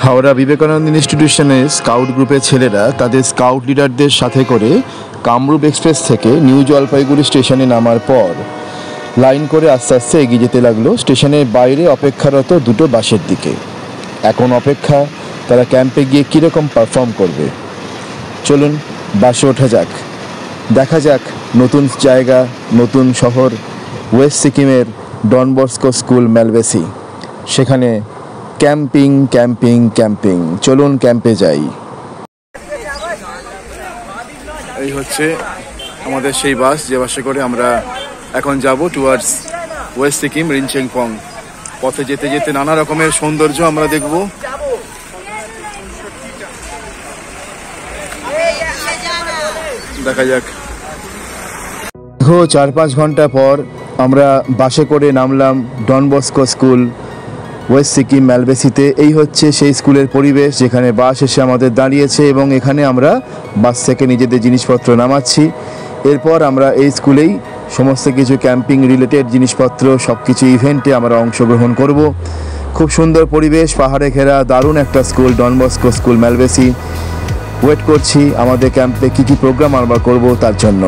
Howrah Vivekananda ইনস্টিটিউশনের scout গ্রুপের ছেলেরা তাদের স্কাউট লিডারদের সাথে করে কামরূপ এক্সপ্রেস থেকে নিউ জলপাইগুড়ি স্টেশনে নামার পর লাইন করে আস্তে আস্তে এগিয়ে যেতে লাগলো স্টেশনের বাইরে অপেক্ষারত দুটো বাসের দিকে। এখন অপেক্ষা তারা ক্যাম্পে গিয়ে কীরকম পারফর্ম করবে। চলুন বাসে ওঠা যাক, দেখা যাক নতুন জায়গা, নতুন শহর, ওয়েস্ট সিকিমের ডন বস্কো স্কুল ম্যালবেসি। সেখানে ক্যাম্পিং ক্যাম্পিং ক্যাম্পিং। চলুন ক্যাম্পে যাই। এই হচ্ছে আমাদের সেই বাস, যে বাসে করে আমরা এখন যাব টুয়ার্ডস ওয়েস্ট সিকিম রিনচেনপং। পথে যেতে যেতে নানা রকমের সৌন্দর্য আমরা দেখব। দেখা যাক। দীর্ঘ 4-5 ঘন্টা পর আমরা বাসে করে নামলাম Don Bosco school West Sikkim ম্যালবেসিতে। এই হচ্ছে সেই স্কুলের পরিবেশ, যেখানে বাস এসে আমাদের দাঁড়িয়েছে এবং এখানে আমরা বাস থেকে নিজেদের জিনিসপত্র নামাচ্ছি। এরপর আমরা এই স্কুলেই সমস্ত কিছু ক্যাম্পিং রিলেটেড জিনিসপত্র, সব কিছু ইভেন্টে আমরা অংশগ্রহণ করব। খুব সুন্দর পরিবেশ, পাহাড়ে ঘেরা দারুণ একটা school Don Bosco school Malbasey. Wait করছি আমাদের ক্যাম্পে কী কী প্রোগ্রাম আমরা করব তার জন্য।